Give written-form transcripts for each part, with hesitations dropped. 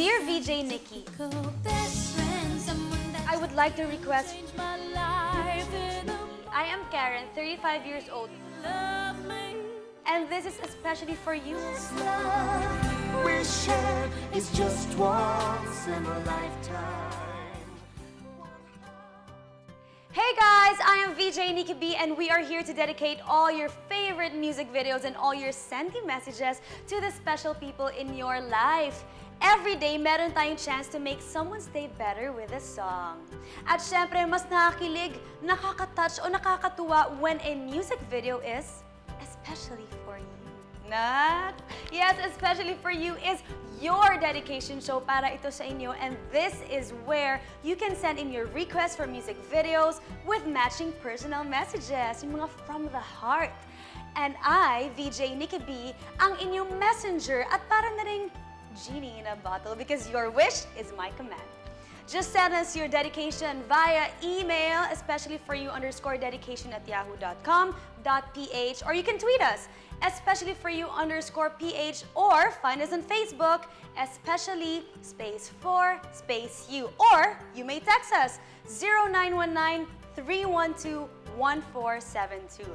Dear VJ Nikki, I would like to request. I am Karen, 35 years old. And this is especially for you. We share is just once in a lifetime. Hey guys, I am VJ Nikki B, and we are here to dedicate all your favorite music videos and all your senti messages to the special people in your life. Every day, meron tayong chance to make someone's day better with a song. At syempre, mas nakakilig, nakaka-touch o nakakatuwa when a music video is especially for you. Yes, especially for you is your dedication show para ito sa inyo, and this is where you can send in your requests for music videos with matching personal messages, yung mga from the heart. And I, VJ Nikki B, ang inyong messenger at para na ring genie in a bottle because your wish is my command. Just send us your dedication via email, especially for you _dedication@yahoo.com.ph, or you can tweet us, especially for you _ph, or find us on Facebook, especially _you, or you may text us 0919-312-1472.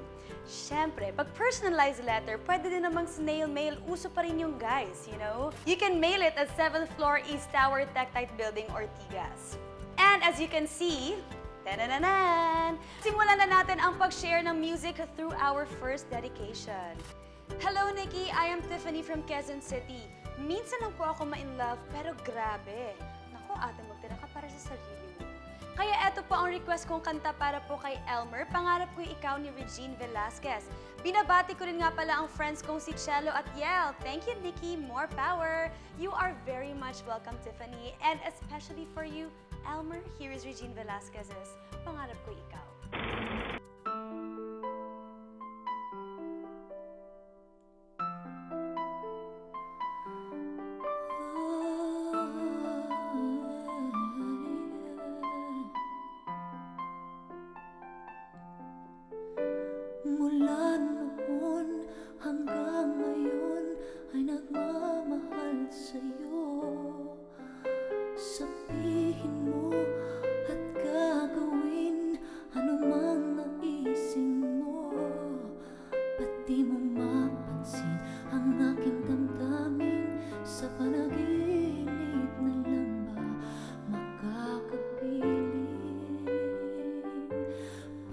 Siyempre, pag personalized letter, pwede din namang snail mail. Uso pa rin yung guys, you know? You can mail it at 7th floor East Tower, Tectite Building, Ortigas. And as you can see, tanananan! Simulan na natin ang pag-share ng music through our first dedication. Hello, Nikki! I am Tiffany from Quezon City. Minsan lang po ako ma-in-love, pero grabe. Naku, ate, magtira ka para sa sarili mo. Kaya eto po ang request kong kanta para po kay Elmer, Pangarap Ko'y Ikaw ni Regine Velasquez. Binabati ko rin nga pala ang friends kong si Cello at Yel. Thank you, Nikki. More power. You are very much welcome, Tiffany. And especially for you, Elmer, here is Regine Velasquez's Pangarap Ko'y Ikaw. Mula noon hanggang ngayon ay nagmamahal sa'yo. Sabihin mo at gagawin anumang naisin mo. Ba't di mo mapansin ang aking damdamin? Sa panaginip na lang ba makakapiling?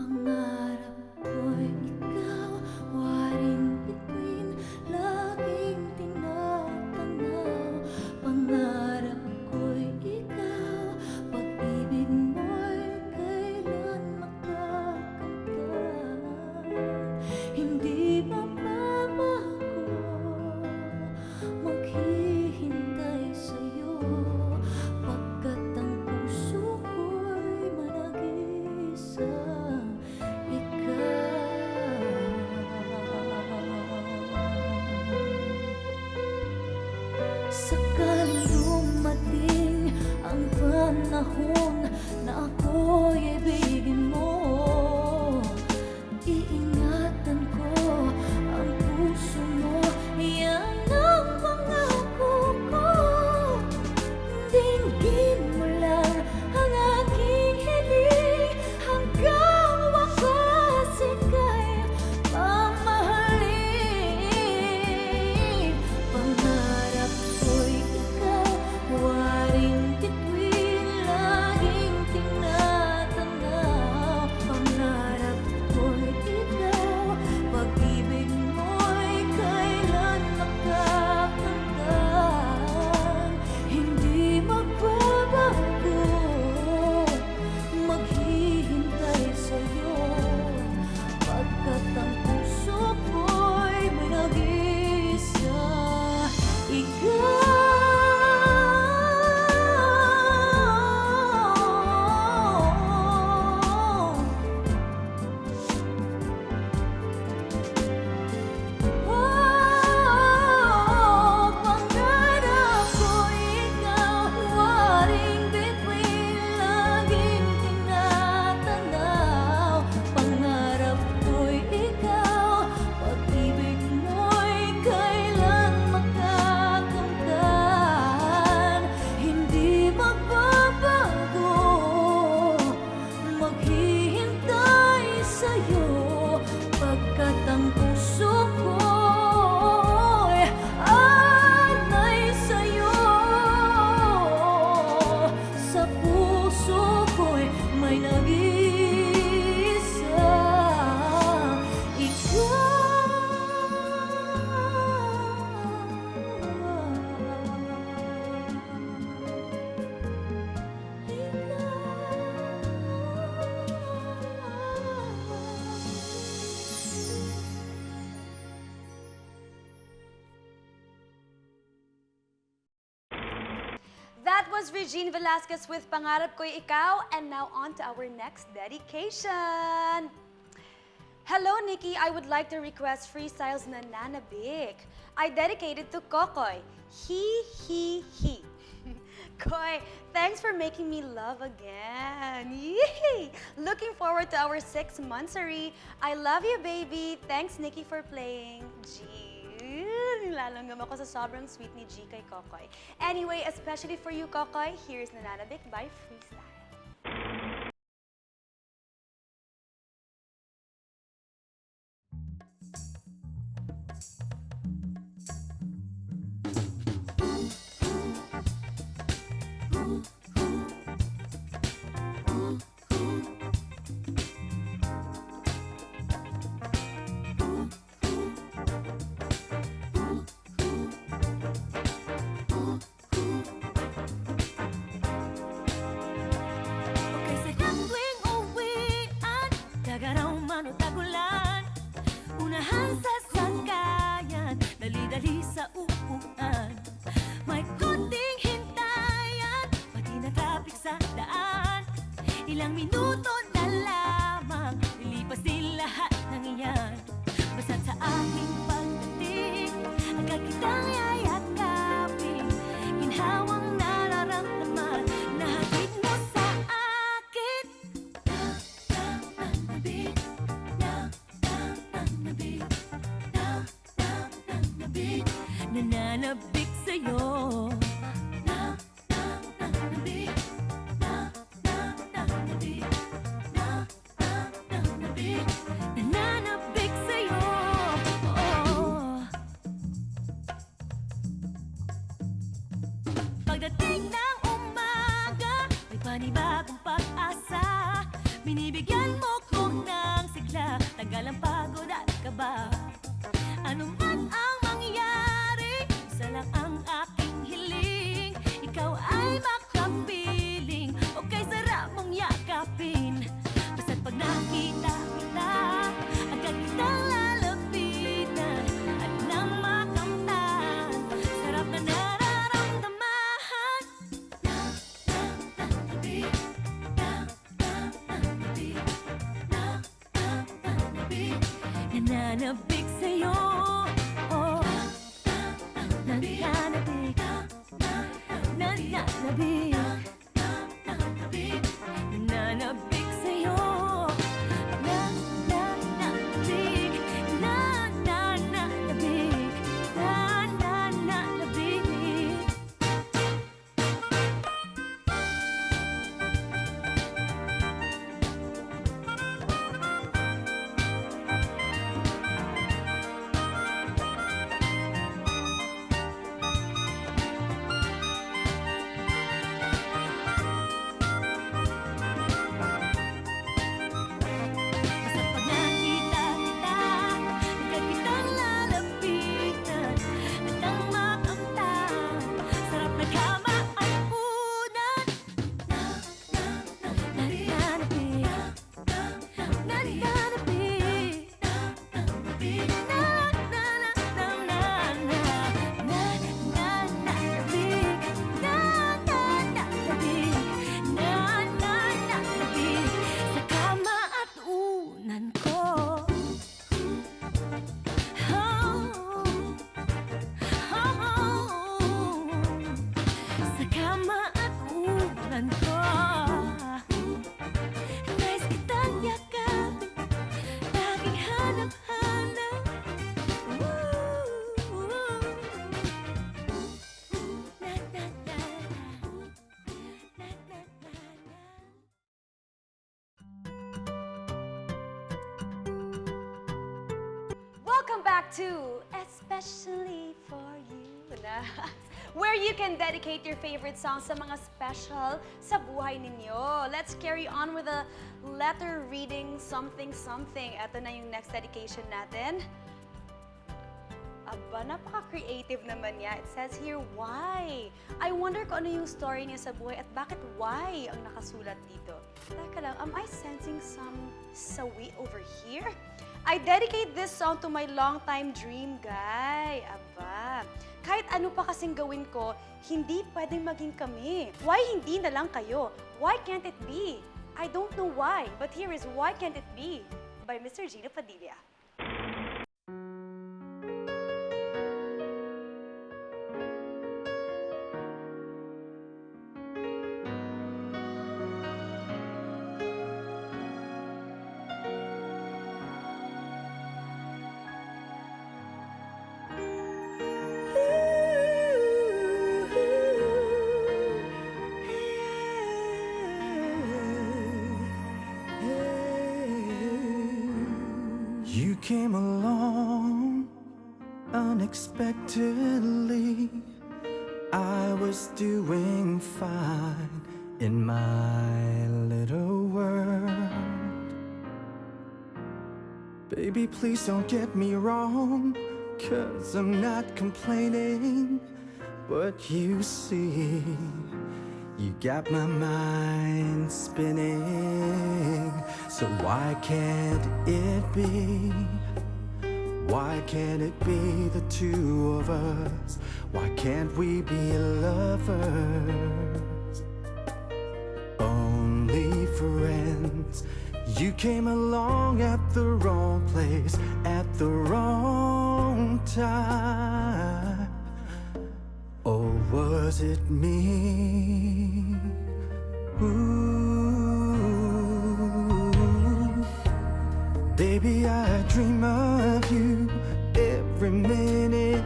Pangarap ko'y ikaw, waring bituin, laging tinatanaw. Pangarap ko'y ikaw, pag-ibig mo'y kailan makakamtan. Hindi mababago, maghihintay sa'yo, pagkat ang puso ko'y manag-iisang sakaling dumating ang panahon na ako'y ibigin mo, iingatan ko ang puso mo. Yan ang pangako ko. Dinggin mo lang ang aking hiling, hanggang wakas ika'y mamahalin. Pangarap ko'y ikaw, waring bituin, laging tinatanaw. was Regine Velasquez with Pangarap Ko'y Ikaw, and now on to our next dedication. Hello, Nikki. I would like to request freestyles na Nanabik. I dedicated to Kokoy. He. Koy, thanks for making me love again. Yee! Looking forward to our 6-monthsary. I love you, baby. Thanks, Nikki, for playing. G. Nilalanggam ako sa sobrang sweet ni G kay Kokoy. Anyway, especially for you, Kokoy, here's Nananabik by Freestyle. Okay, sa tuwing uwian, dagaraw man o tagulan, unahan sa sangkayan, dali-dali sa upuan. May konting hintayan, pati na traffic sa daan. Ilang minuto na lamang, lilipas din lahat ng iyan. Basta sa aking pagdating, agad kitang yayakapin. Ginhawang nararamdaman, nahatid mo sa akin. Nananabik, nananabik, nananabik, nananabik sa'yo. Nananabik, nananabik, nananabik, nananabik sa'yo. Oh. Pagdating ng umaga, may panibagong pag-asa. Binibigyan mo ko ng sigla, tagal ang pagod at kaba. Ano man ang mangyari, isa lang ang aking hiling. Ikaw ay makapiling, okay sarap mong yakapin. Basta't pag nakita kita, agad kitang lalapitan. At nang makamtan, sarap na nararamdaman. Nananabik, nananabik, nananabik, nananabik sa'yo. Oh, nananabik, nananabik, nananabik sa'yo. Nananabik, nananabik, nananabik. Basta't pag nakita kita, agad kitang lalapitan. At ang makamtan, sarap na kama at unan. Nananabik, nananabik, nananabik, nananabik sa kama at unan ko. Sa kama at unan ko. Nais kitang yakapin, laging hanap-hanap. Welcome back to Especially for You, where you can dedicate your favorite songs sa mga special sa buhay ninyo. Let's carry on with a letter reading something. Ito na yung next dedication natin. Aba, napaka-creative naman niya. It says here, why? I wonder kung ano yung story niya sa buhay at bakit why ang nakasulat dito. Teka lang, am I sensing some sawi over here? I dedicate this song to my longtime dream guy. Aba, kahit ano pa kasing gawin ko, hindi pwedeng maging kami. Why hindi na lang kayo? Why can't it be? I don't know why, but here is Why Can't It Be by Mr. Gino Padilla. You came along unexpectedly. I was doing fine in my little world. Baby, please don't get me wrong, 'cause I'm not complaining. But you see, you got my mind spinning. So why can't it be? Why can't it be the two of us? Why can't we be lovers? Only friends. You came along at the wrong place, at the wrong time. Or was it me? Ooh, baby, I dream of you every minute.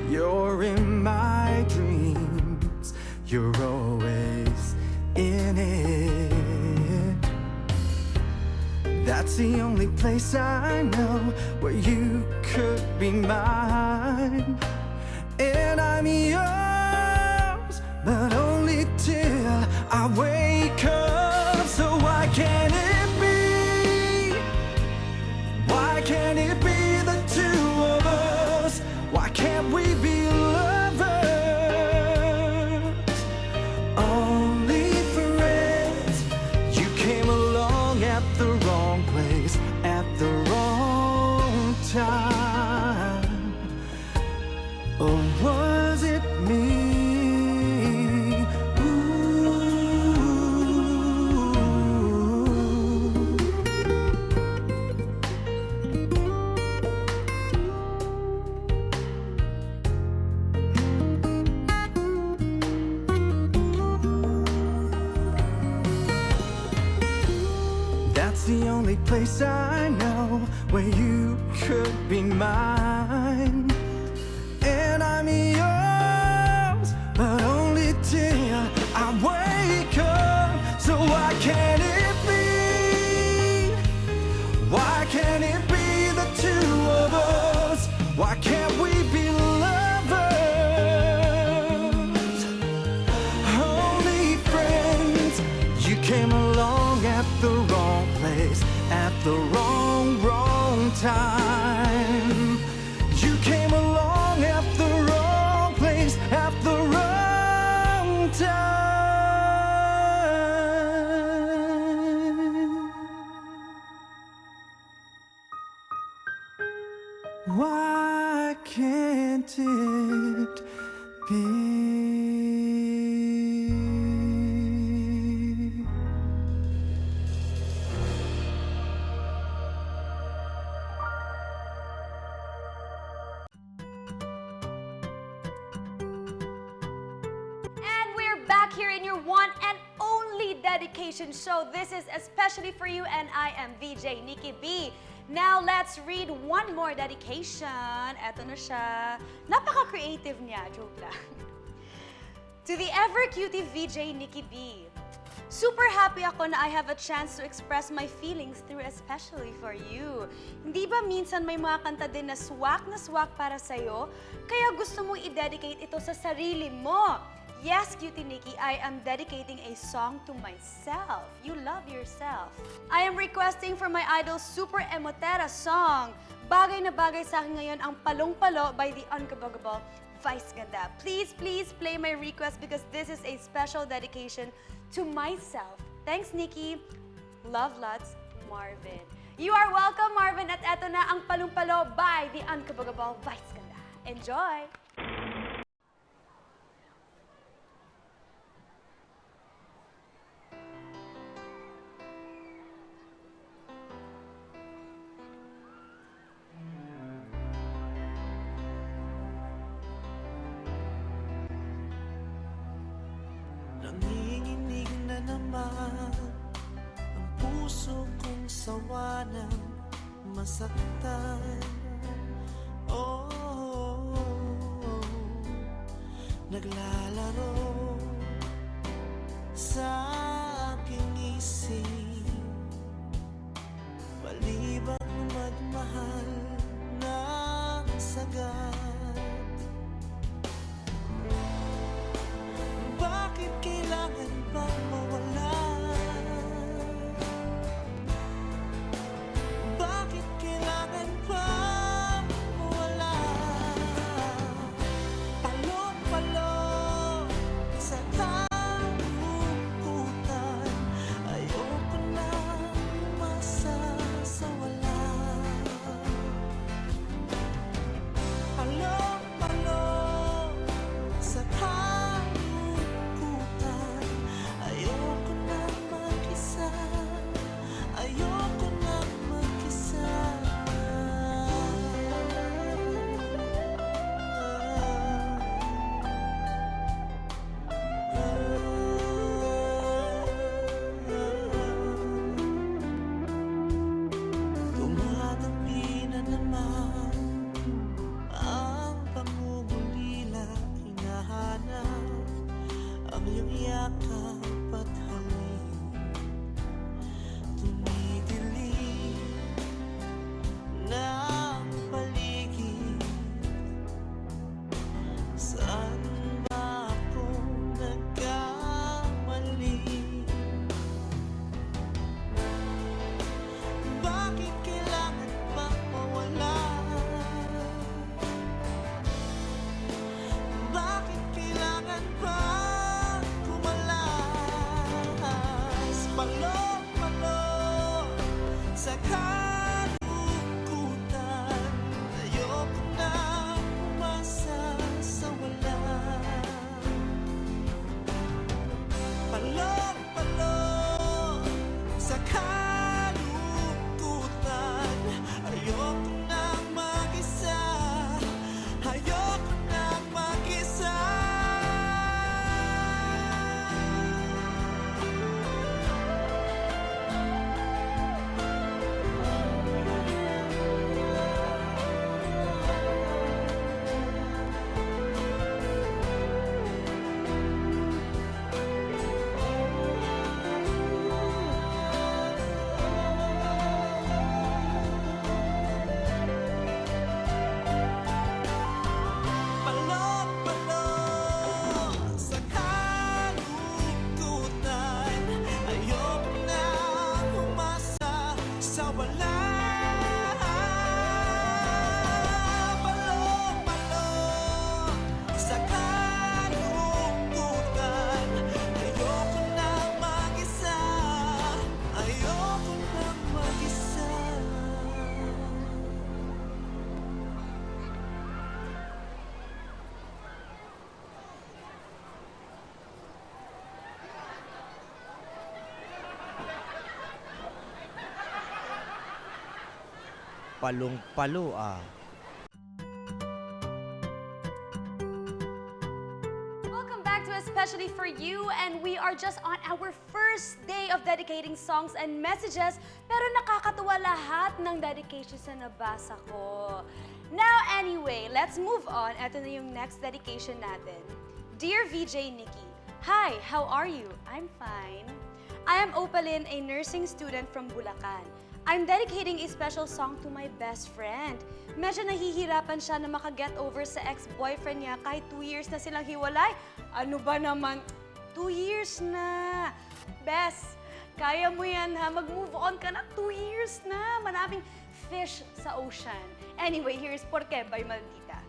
You're in my dreams. You're always in it. That's the only place I know where you could be mine. And I'm yours, but only till I wake up. So why can't it be? Why can't it be the two of us? Why can't we be lovers? Only friends. You came along at the wrong place, at the wrong time. Or was it me? That's the only place I know where you could be mine. And I'm yours, but only till I wake up. So why can't it be? Why can't it be the two of us? Why can't we be lovers? Only friends. You came along at the wrong place, at the wrong time. You came along at the wrong place, at the wrong time. Why can't it be? Back here in your one and only dedication show. This is especially for you, and I am VJ Nikki B. Now, let's read one more dedication. Eto na siya. Napaka-creative niya. Joke lang. To the ever-cutie VJ Nikki B. Super happy ako na I have a chance to express my feelings through especially for you. Hindi ba minsan may mga kanta din na swak para sa'yo? Kaya gusto mong i-dedicate ito sa sarili mo. Yes, Cutie Nikki, I am dedicating a song to myself. You love yourself. I am requesting for my idol Super Emotera song. Bagay na bagay sa akin ngayon ang Palong-Palo by the Unkabogable Vice Ganda. Please play my request because this is a special dedication to myself. Thanks, Nikki. Love lots, Marvin. You are welcome, Marvin. At eto na ang Palong-Palo by the Unkabogable Vice Ganda. Enjoy! Nanginginig na naman ang puso kong sawa ng masaktan. Oh, naglalaro sa aking isip, palibang magmahal ng sagat. Bakit kailangan bang mawala? Bakit kailangan bang mawala? Palong-palong sa kalungkutan, ayoko na masasawala. Palong-palong sa kalungkutan, ayoko na mag-isa, ayoko na mag-isa. Dumadampi na naman ang pangungulila, hinahanap ang iyong yakap at halik. Tumidilim na ang paligid. Saan ba ako nagkamali? Bakit kailangan bang mawala? Bakit kailangan bang kumalas? Palong-palong sa kalungkutan, ayoko na umasa sa wala. Palong-palong sa kalungkutan, ayoko na mag-isa, ayoko na mag-isa. Palong-palong sa kalungkutan, ayoko na umasa sa wala. Palong-palong sa kalungkutan, ayoko na mag-isa, ayoko na mag-isa. Palong-palo ah. Welcome back to Especially For You, and we are just on our first day of dedicating songs and messages, pero nakakatuwa lahat ng dedications na nabasa ko. Now anyway, let's move on. Ito na yung next dedication natin. Dear VJ Nikki, hi, how are you? I'm fine. I am Opalyn, a nursing student from Bulacan. I'm dedicating a special song to my best friend. Medyo nahihirapan siya na makaget over sa ex-boyfriend niya kahit 2 years na silang hiwalay. Ano ba naman? 2 years na. Bes, kaya mo yan ha. Mag-move on ka na. 2 years na. Maraming fish sa ocean. Anyway, here's Porke by Maldita.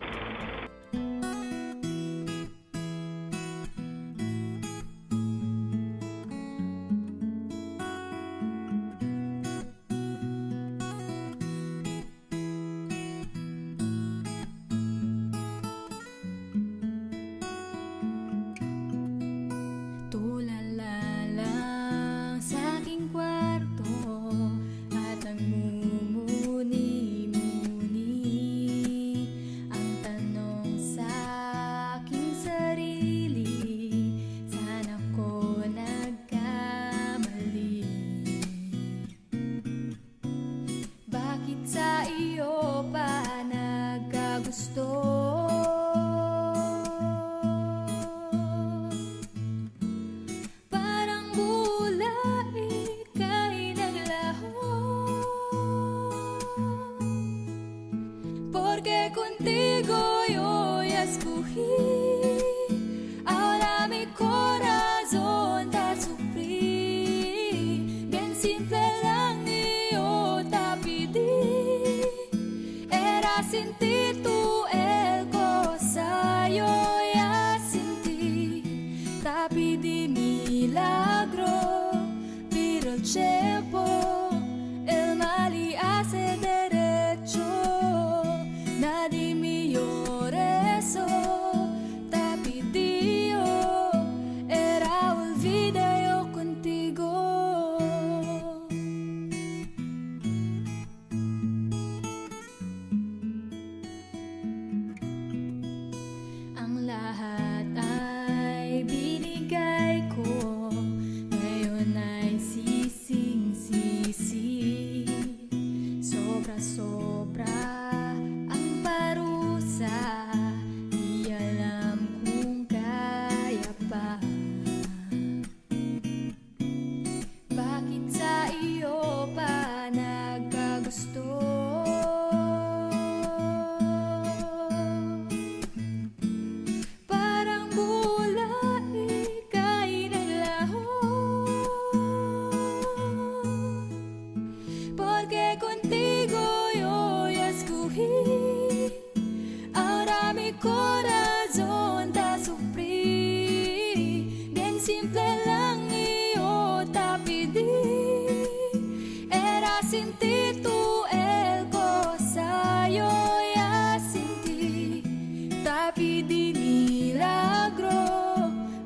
tapi di milagro,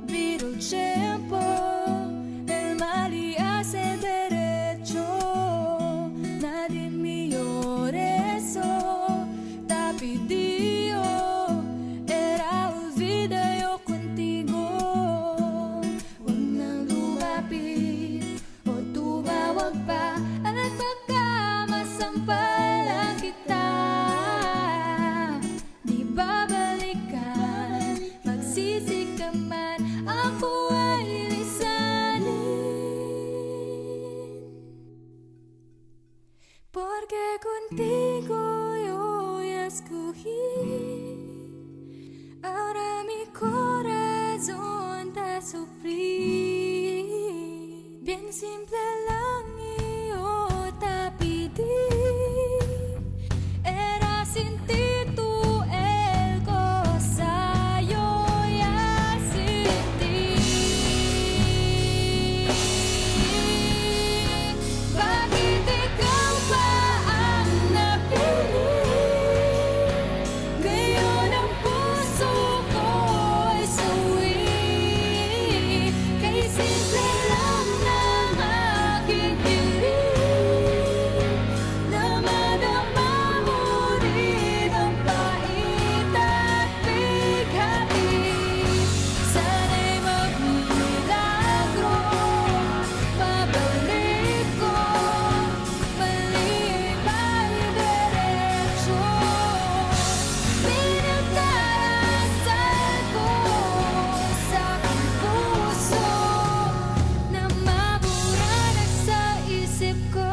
viro il tempo, el mali hace derecho, nadie migliore so, tapi Dio era olvida yo contigo, huwag nang lumapit o tumawag pa, at baka masampalan kita. Di babalikan, magsisi ka man, ako ay lisanin. Porque contigo yo escogí, ahora mi corazón te sufrí. Bien simple lang iyo te pedí, era sin ti tú el cosa, yo ya sin ti. Bakit ikaw ba ang napili? Ngayon ang puso ko ay sawi, kay simple lang ng aking hiling, na madama mo rin ang pait at bighati. Sana'y magmilagro, babalik ko, mali may diretso. Pinagdarasal ko sa aking puso, na mabura na sa isip ko.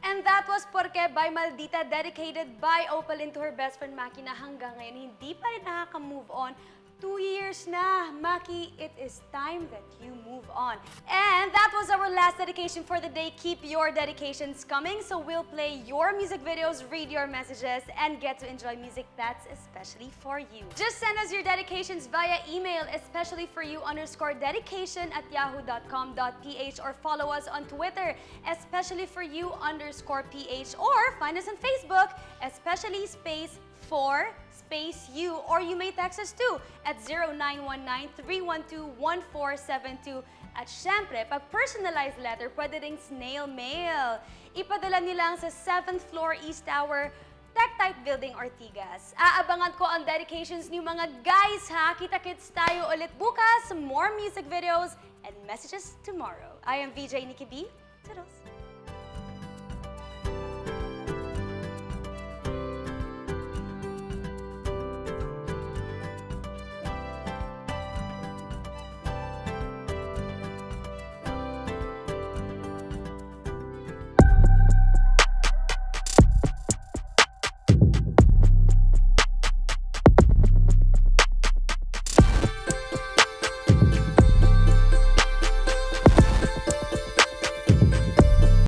And that was Porque by Maldita, dedicated by Opalyn to her best friend Maki, na hanggang ngayon hindi pa rin nakaka-move on. 2 years na. Maki, it is time that you move on. And that was our last dedication for the day. Keep your dedications coming, so we'll play your music videos, read your messages, and get to enjoy music that's especially for you. Just send us your dedications via email, especiallyforyou_dedication@yahoo.com.ph, or follow us on Twitter, especiallyforyou_ph, or find us on Facebook, especially space for space you, or you may text us too at 0919-312-1472. At syempre, pag personalized letter, pwede ring snail mail. Ipadala nyo lang sa 7th floor East Tower, Tech-Type Building, Ortigas. Aabangan ko ang dedications niyo mga guys ha. Kita-kits tayo ulit bukas. More music videos and messages tomorrow. I am VJ Nikki B. Toodles.